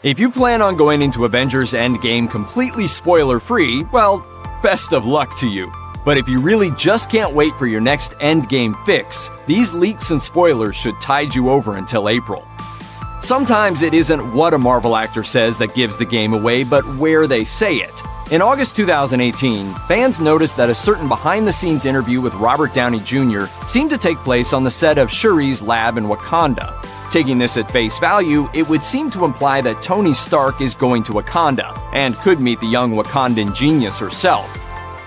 If you plan on going into Avengers Endgame completely spoiler-free, well, best of luck to you. But if you really just can't wait for your next Endgame fix, these leaks and spoilers should tide you over until April. Sometimes it isn't what a Marvel actor says that gives the game away, but where they say it. In August 2018, fans noticed that a certain behind-the-scenes interview with Robert Downey Jr. seemed to take place on the set of Shuri's lab in Wakanda. Taking this at face value, it would seem to imply that Tony Stark is going to Wakanda, and could meet the young Wakandan genius herself.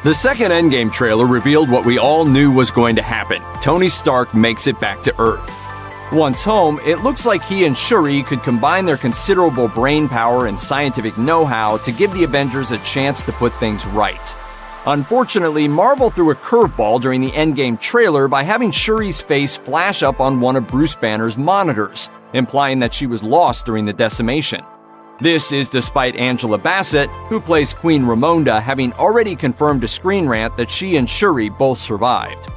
The second Endgame trailer revealed what we all knew was going to happen. Tony Stark makes it back to Earth. Once home, it looks like he and Shuri could combine their considerable brain power and scientific know-how to give the Avengers a chance to put things right. Unfortunately, Marvel threw a curveball during the Endgame trailer by having Shuri's face flash up on one of Bruce Banner's monitors, implying that she was lost during the decimation. This is despite Angela Bassett, who plays Queen Ramonda, having already confirmed to Screen Rant that she and Shuri both survived.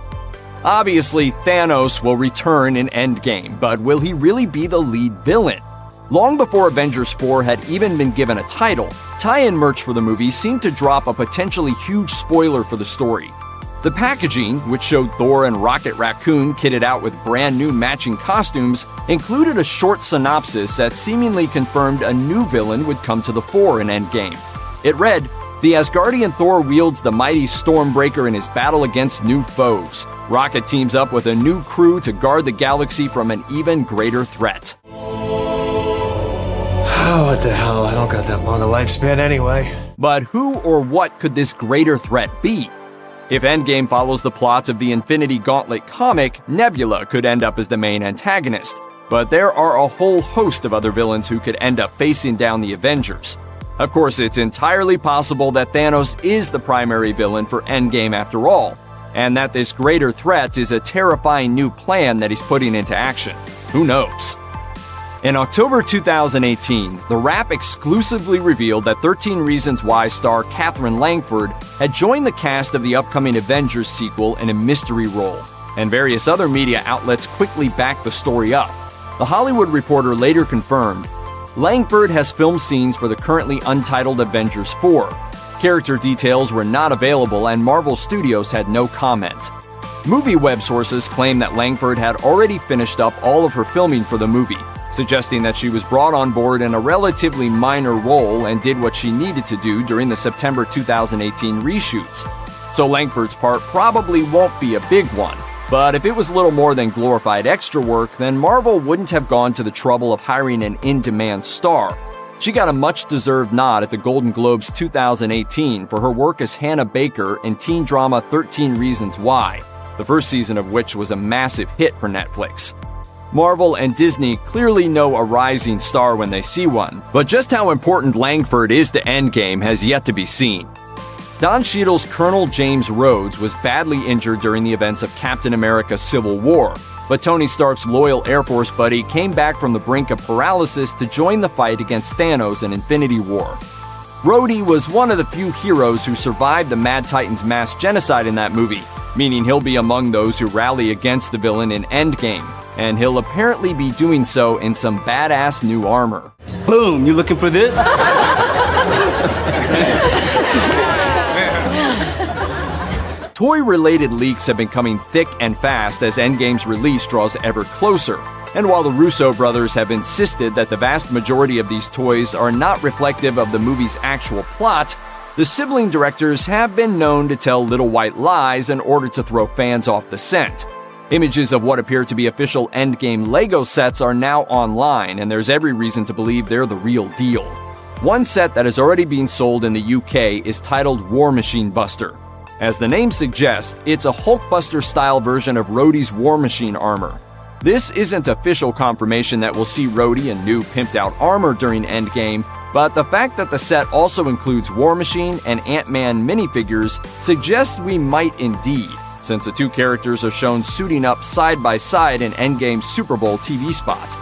Obviously, Thanos will return in Endgame, but will he really be the lead villain? Long before Avengers 4 had even been given a title, tie-in merch for the movie seemed to drop a potentially huge spoiler for the story. The packaging, which showed Thor and Rocket Raccoon kitted out with brand new matching costumes, included a short synopsis that seemingly confirmed a new villain would come to the fore in Endgame. It read, "The Asgardian Thor wields the mighty Stormbreaker in his battle against new foes. Rocket teams up with a new crew to guard the galaxy from an even greater threat." Oh, what the hell? I don't got that long a lifespan anyway. But who or what could this greater threat be? If Endgame follows the plot of the Infinity Gauntlet comic, Nebula could end up as the main antagonist. But there are a whole host of other villains who could end up facing down the Avengers. Of course, it's entirely possible that Thanos is the primary villain for Endgame after all, and that this greater threat is a terrifying new plan that he's putting into action. Who knows? In October 2018, The Wrap exclusively revealed that 13 Reasons Why star Katherine Langford had joined the cast of the upcoming Avengers sequel in a mystery role, and various other media outlets quickly backed the story up. The Hollywood Reporter later confirmed, Langford has filmed scenes for the currently untitled Avengers 4. Character details were not available and Marvel Studios had no comment. Movie web sources claim that Langford had already finished up all of her filming for the movie, suggesting that she was brought on board in a relatively minor role and did what she needed to do during the September 2018 reshoots. So Langford's part probably won't be a big one, but if it was little more than glorified extra work, then Marvel wouldn't have gone to the trouble of hiring an in-demand star. She got a much-deserved nod at the Golden Globes 2018 for her work as Hannah Baker in teen drama 13 Reasons Why, the first season of which was a massive hit for Netflix. Marvel and Disney clearly know a rising star when they see one, but just how important Langford is to Endgame has yet to be seen. Don Cheadle's Colonel James Rhodes was badly injured during the events of Captain America: Civil War, but Tony Stark's loyal Air Force buddy came back from the brink of paralysis to join the fight against Thanos in Infinity War. Rhodey was one of the few heroes who survived the Mad Titans mass genocide in that movie, meaning he'll be among those who rally against the villain in Endgame, and he'll apparently be doing so in some badass new armor. Boom, you looking for this? Toy-related leaks have been coming thick and fast as Endgame's release draws ever closer, and while the Russo brothers have insisted that the vast majority of these toys are not reflective of the movie's actual plot, the sibling directors have been known to tell little white lies in order to throw fans off the scent. Images of what appear to be official Endgame Lego sets are now online, and there's every reason to believe they're the real deal. One set that is already being sold in the UK is titled War Machine Buster. As the name suggests, it's a Hulkbuster-style version of Rhodey's War Machine armor. This isn't official confirmation that we'll see Rhodey in new pimped-out armor during Endgame, but the fact that the set also includes War Machine and Ant-Man minifigures suggests we might indeed, since the two characters are shown suiting up side by side in Endgame's Super Bowl TV spot.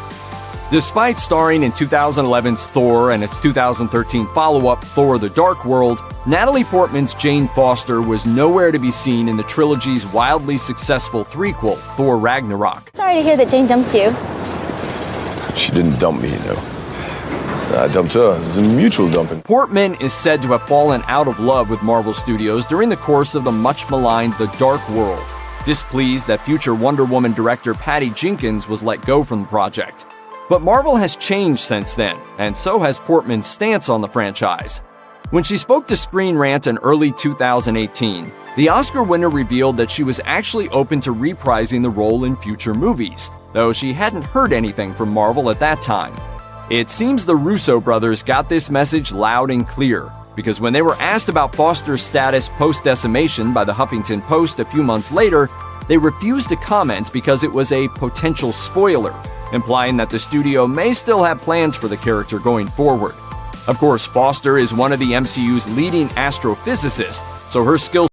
Despite starring in 2011's Thor and its 2013 follow-up Thor: The Dark World, Natalie Portman's Jane Foster was nowhere to be seen in the trilogy's wildly successful threequel, Thor: Ragnarok. Sorry to hear that Jane dumped you. She didn't dump me, you know. I dumped her. It's a mutual dumping. Portman is said to have fallen out of love with Marvel Studios during the course of the much-maligned The Dark World, displeased that future Wonder Woman director Patty Jenkins was let go from the project. But Marvel has changed since then, and so has Portman's stance on the franchise. When she spoke to Screen Rant in early 2018, the Oscar winner revealed that she was actually open to reprising the role in future movies, though she hadn't heard anything from Marvel at that time. It seems the Russo brothers got this message loud and clear, because when they were asked about Foster's status post-decimation by the Huffington Post a few months later, they refused to comment because it was a potential spoiler, implying that the studio may still have plans for the character going forward. Of course, Foster is one of the MCU's leading astrophysicists, so her skills